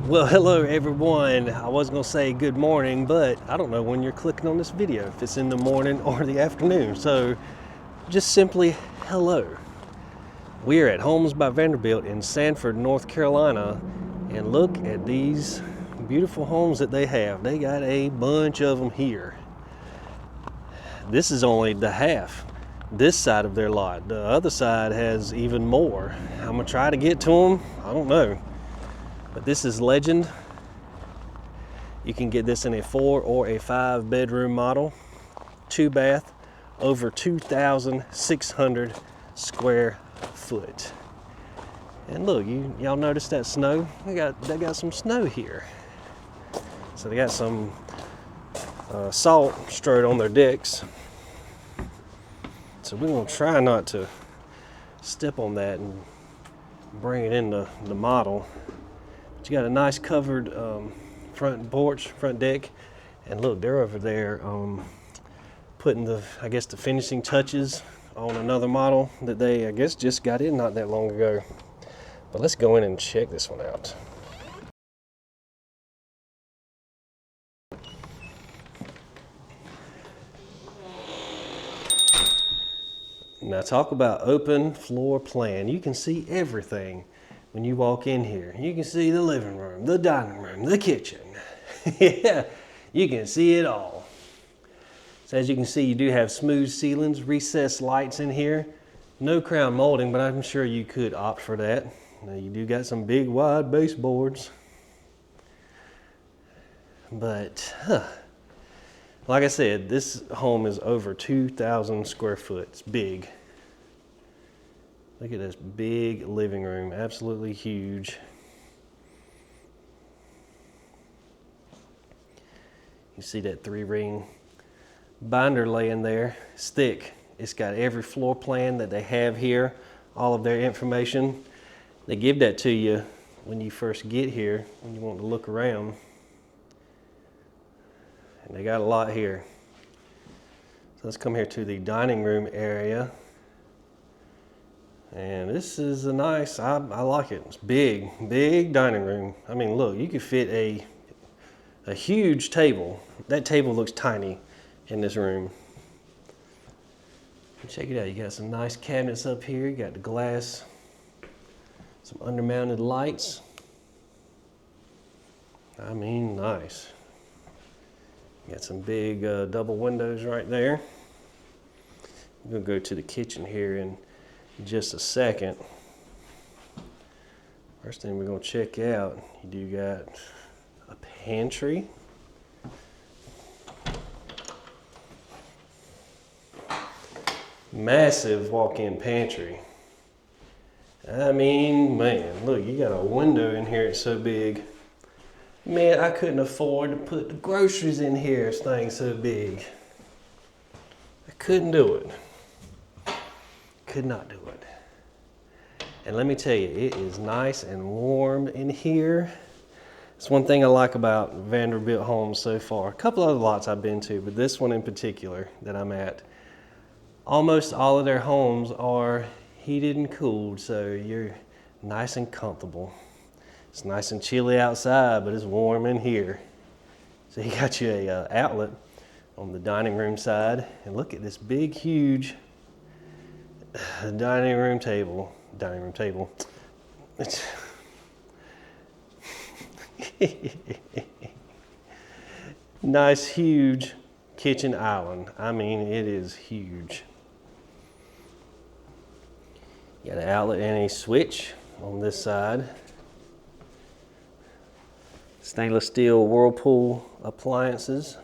Well, hello everyone. I was gonna say good morning, but I don't know when you're clicking on this video, if it's in the morning or the afternoon. So just simply hello. We're at Homes by Vanderbuilt in Sanford, North Carolina, and look at these beautiful homes that they have. They got a bunch of them here. This is only the half, this side of their lot. The other side has even more. I'm gonna try to get to them. I don't know. But this is Legend. You can get this in a 4 or a 5 bedroom model, 2 bath, over 2,600 square foot. And look, y'all notice that snow? They got some snow here. So they got some salt strewed on their decks. So we're gonna try not to step on that and bring it in the model. But you got a nice covered front porch, front deck, and look, they're over there putting the finishing touches on another model that they just got in not that long ago. But let's go in and check this one out. Now talk about open floor plan. You can see everything when you walk in here. You can see the living room, the dining room, the kitchen. Yeah, you can see it all. So as you can see, you do have smooth ceilings, recessed lights in here. No crown molding, but I'm sure you could opt for that. Now you do got some big wide baseboards. But, like I said, this home is over 2,000 square foot. It's big. Look at this big living room, absolutely huge. You see that 3-ring binder laying there. It's thick. It's got every floor plan that they have here, all of their information. They give that to you when you first get here, when you want to look around. And they got a lot here. So let's come here to the dining room area. And this is a nice, I like it. It's big dining room. I mean, look, you could fit a huge table. That table looks tiny in this room. Check it out, you got some nice cabinets up here. You got the glass, some undermounted lights. I mean, nice. You got some big double windows right there. I'm gonna go to the kitchen here in just a second. First thing we're gonna check out, you do got a pantry. Massive walk-in pantry. I mean, man, look, you got a window in here, it's so big. Man, I couldn't afford to put the groceries in here, this thing's so big. I couldn't do it. Could not do it. And let me tell you, it is nice and warm in here. It's one thing I like about Vanderbuilt homes so far. A couple other lots I've been to, but this one in particular that I'm at, almost all of their homes are heated and cooled, so you're nice and comfortable. It's nice and chilly outside, but it's warm in here. So you got you a outlet on the dining room side, and look at this big, huge dining room table. It's nice, huge kitchen island. I mean, it is huge. You got an outlet and a switch on this side. Stainless steel Whirlpool appliances.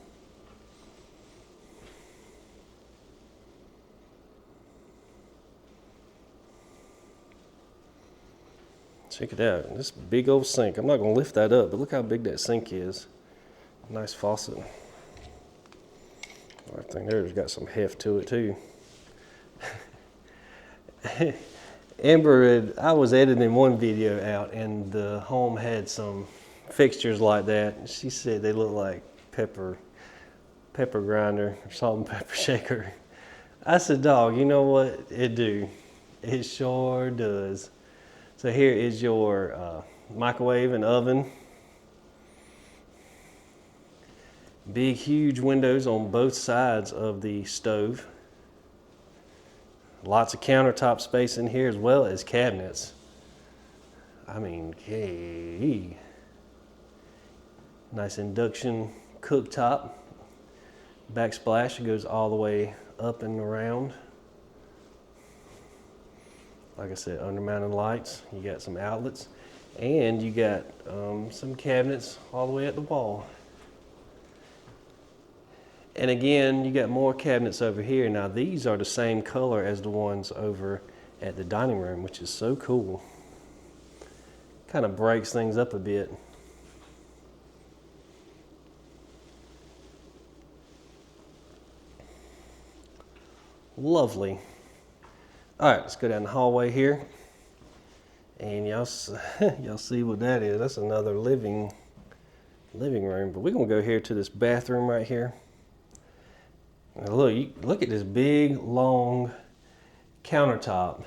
Check it out, this big old sink. I'm not gonna lift that up, but look how big that sink is. Nice faucet. I think there's got some heft to it too. Amber, I was editing one video out and the home had some fixtures like that. She said they look like pepper grinder or salt and pepper shaker. I said, dog, you know what? It do. It sure does. So here is your microwave and oven. Big, huge windows on both sides of the stove. Lots of countertop space in here as well as cabinets. I mean, hey. Nice induction cooktop. Backsplash goes all the way up and around. Like I said, undermounted lights. You got some outlets. And you got some cabinets all the way at the wall. And again, you got more cabinets over here. Now these are the same color as the ones over at the dining room, which is so cool. Kind of breaks things up a bit. Lovely. All right, let's go down the hallway here. And y'all see what that is. That's another living room. But we're gonna go here to this bathroom right here. Now look at this big, long countertop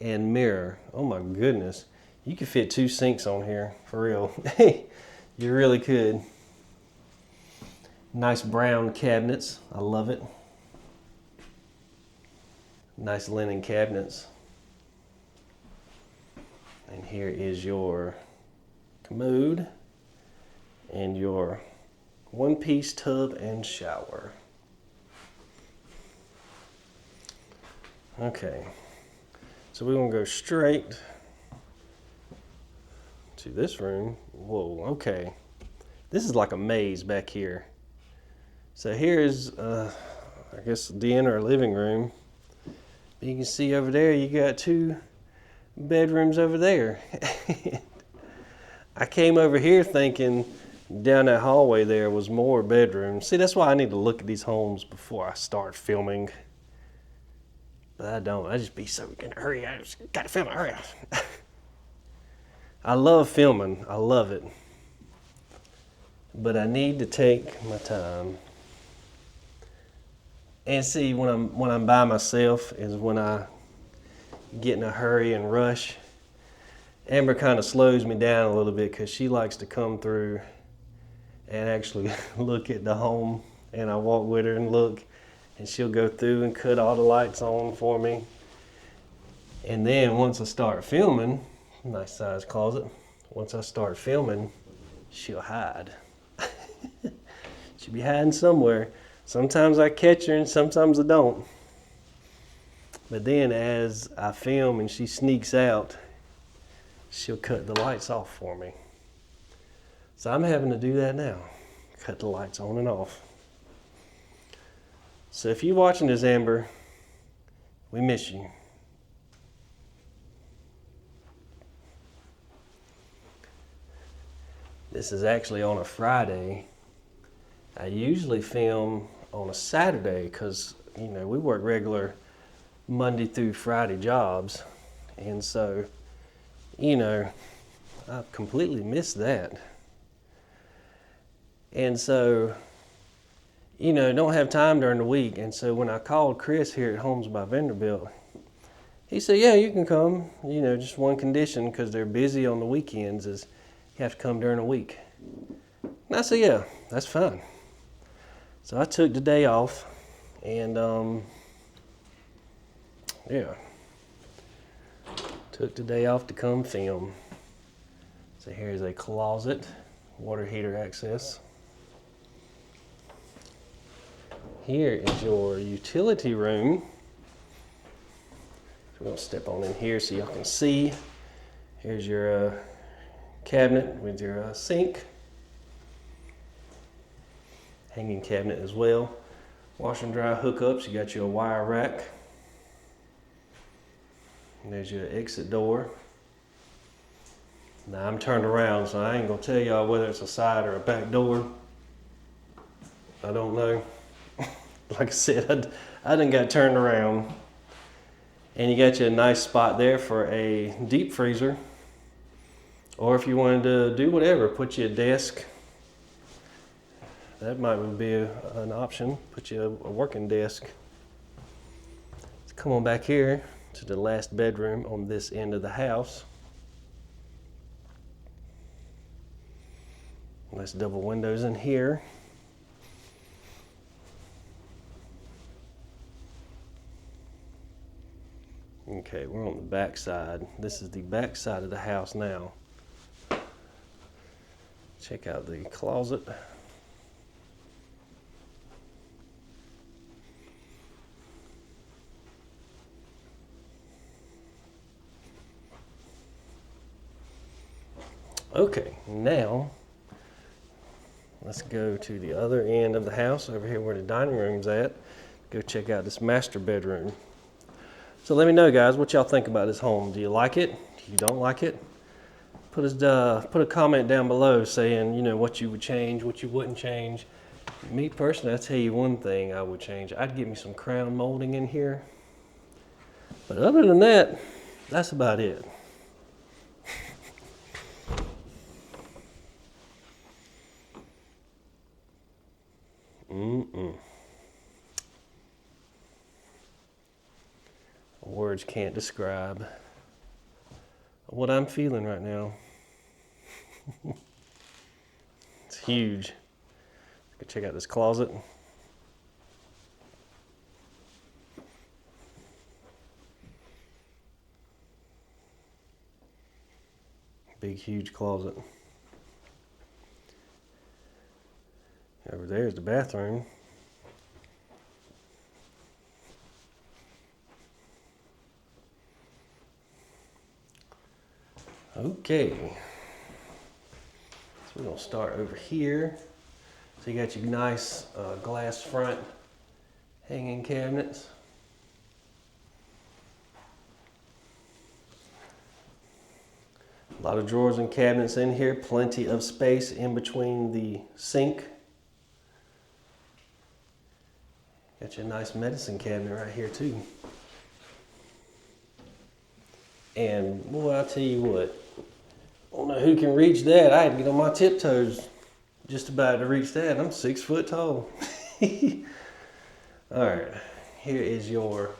and mirror. Oh my goodness. You could fit 2 sinks on here, for real. You really could. Nice brown cabinets. I love it. Nice linen cabinets. And here is your commode and your one-piece tub and shower. Okay, so we're gonna go straight to this room. Whoa, okay. This is like a maze back here. So here is, I guess, the inner living room. You can see over there, you got 2 bedrooms over there. I came over here thinking down that hallway there was more bedrooms. See, that's why I need to look at these homes before I start filming. But I don't. I just be so in a hurry. I just gotta film it. Hurry up. I love filming. I love it. But I need to take my time. And see, when I'm by myself is when I get in a hurry and rush. Amber kind of slows me down a little bit because she likes to come through and actually look at the home. And I walk with her and look, and she'll go through and cut all the lights on for me. And then once I start filming, nice size closet, once I start filming, she'll hide. She'll be hiding somewhere. Sometimes I catch her and sometimes I don't. But then as I film and she sneaks out, she'll cut the lights off for me. So I'm having to do that now. Cut the lights on and off. So if you're watching this, Amber, we miss you. This is actually on a Friday. I usually film on a Saturday because, you know, we work regular Monday through Friday jobs. And so, you know, I completely missed that. And so, you know, don't have time during the week. And so when I called Chris here at Homes by Vanderbuilt, he said, yeah, you can come. You know, just one condition, because they're busy on the weekends, is you have to come during the week. And I said, yeah, that's fine. So I took the day off and, yeah, took the day off to come film. So here's a closet, water heater access. Here is your utility room. We're going to step on in here so y'all can see. Here's your cabinet with your sink. Hanging cabinet as well. Wash and dry hookups. You got your wire rack. And there's your exit door. Now I'm turned around, so I ain't going to tell y'all whether it's a side or a back door. I don't know. Like I said, I done got turned around. And you got you a nice spot there for a deep freezer. Or if you wanted to do whatever, put you a desk. That might be an option. Put you a working desk. Let's come on back here to the last bedroom on this end of the house. Nice double windows in here. Okay, we're on the back side. This is the back side of the house now. Check out the closet. Okay, now let's go to the other end of the house, over here where the dining room's at. Go check out this master bedroom. So let me know, guys, what y'all think about this home. Do you like it? Do you don't like it? Put a comment down below saying, you know, what you would change, what you wouldn't change. Me personally, I'll tell you one thing I would change. I'd get me some crown molding in here. But other than that, that's about it. Words can't describe what I'm feeling right now. It's huge. Go check out this closet. Big, huge closet. Over there is the bathroom. Okay. So we're gonna start over here. So you got your nice glass front hanging cabinets. A lot of drawers and cabinets in here, plenty of space in between the sink. Got your nice medicine cabinet right here too. And boy, I'll tell you what, I don't know who can reach that. I had to get on my tiptoes just about to reach that. I'm 6 foot tall. All right, here is your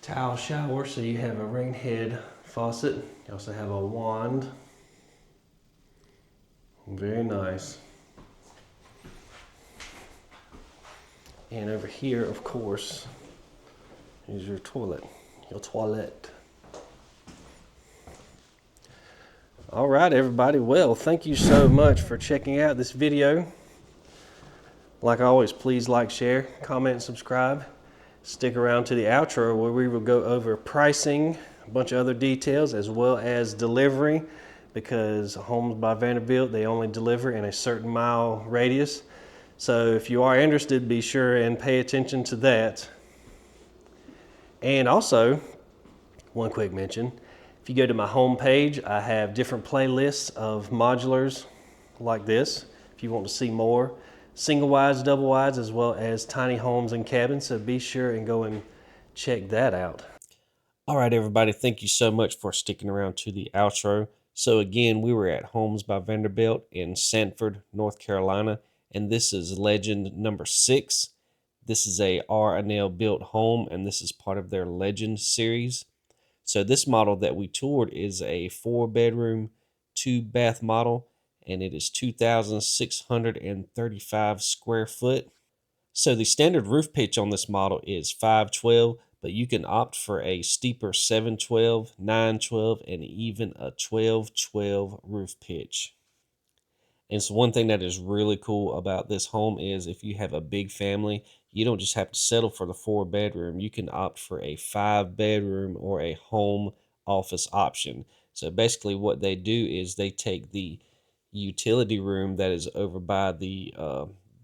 tile shower. So you have a ring head faucet. You also have a wand. Very nice. And over here, of course, is your toilet. Your toilet. All right, everybody. Well, thank you so much for checking out this video. Like always, please like, share, comment, and subscribe. Stick around to the outro where we will go over pricing, a bunch of other details, as well as delivery, because Homes by Vanderbilt, they only deliver in a certain mile radius. So if you are interested, be sure and pay attention to that. And also, one quick mention, if you go to my home page, I have different playlists of modulars like this, if you want to see more. Single wides, double wides, as well as tiny homes and cabins. So be sure and go and check that out. All right, everybody. Thank you so much for sticking around to the outro. So again, we were at Homes by Vanderbilt in Sanford, North Carolina, and this is legend number 6. This is a R-Anell built home, and this is part of their legend series. So this model that we toured is a 4-bedroom, 2-bath model, and it is 2,635 square foot. So the standard roof pitch on this model is 512, but you can opt for a steeper 712, 912, and even a 1212 roof pitch. And so one thing that is really cool about this home is if you have a big family, you don't just have to settle for the 4-bedroom. You can opt for a 5-bedroom or a home office option. So basically what they do is they take the utility room that is over by the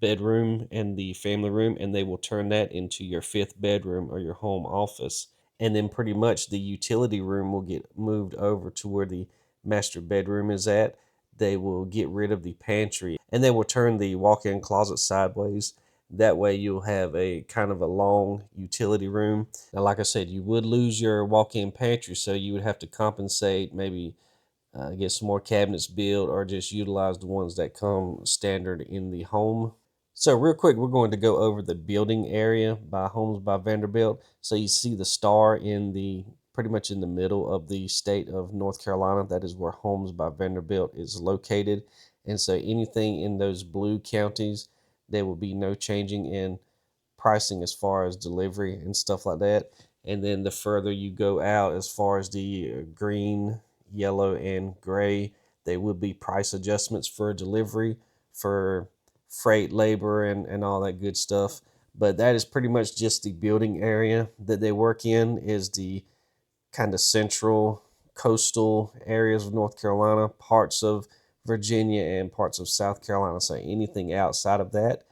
bedroom and the family room, and they will turn that into your 5th bedroom or your home office. And then pretty much the utility room will get moved over to where the master bedroom is at. They will get rid of the pantry, and they will turn the walk-in closet sideways. That way you'll have a kind of a long utility room. Now, like I said, you would lose your walk-in pantry, so you would have to compensate, maybe get some more cabinets built, or just utilize the ones that come standard in the home. So real quick, we're going to go over the building area by Homes by Vanderbilt. So you see the star in the pretty much in the middle of the state of North Carolina. That is where Homes by Vanderbilt is located. And so anything in those blue counties, there will be no changing in pricing as far as delivery and stuff like that. And then the further you go out, as far as the green, yellow, and gray, there will be price adjustments for delivery, for freight, labor, and all that good stuff. But that is pretty much just the building area that they work in, is the kind of central coastal areas of North Carolina, parts of Virginia, and parts of South Carolina. So anything outside of that,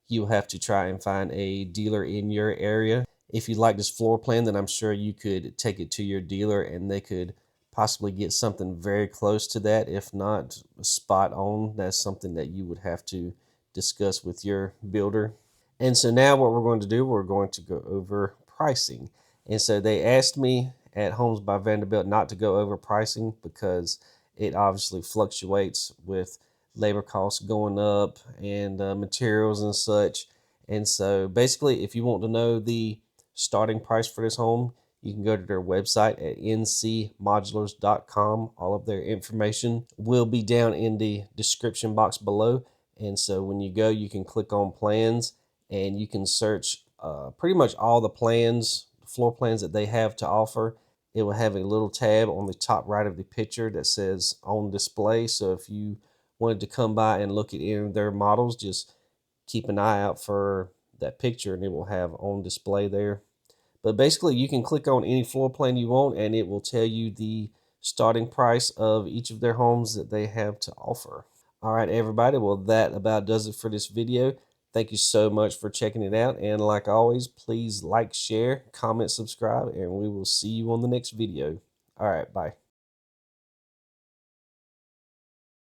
you'll have to try and find a dealer in your area. If you like this floor plan, then I'm sure you could take it to your dealer and they could possibly get something very close to that. If not spot on, that's something that you would have to discuss with your builder. And so now what we're going to do, we're going to go over pricing. And so they asked me at Homes by Vanderbilt not to go over pricing because it obviously fluctuates with labor costs going up and materials and such. And so basically, if you want to know the starting price for this home, you can go to their website at ncmodulars.com. All of their information will be down in the description box below. And so when you go, you can click on plans and you can search pretty much all the plans, floor plans that they have to offer. It will have a little tab on the top right of the picture that says on display. So if you wanted to come by and look at any of their models, just keep an eye out for that picture and it will have on display there. But basically, you can click on any floor plan you want and it will tell you the starting price of each of their homes that they have to offer. All right, everybody. Well, that about does it for this video. Thank you so much for checking it out. And like always, please like, share, comment, subscribe, and we will see you on the next video. All right, bye.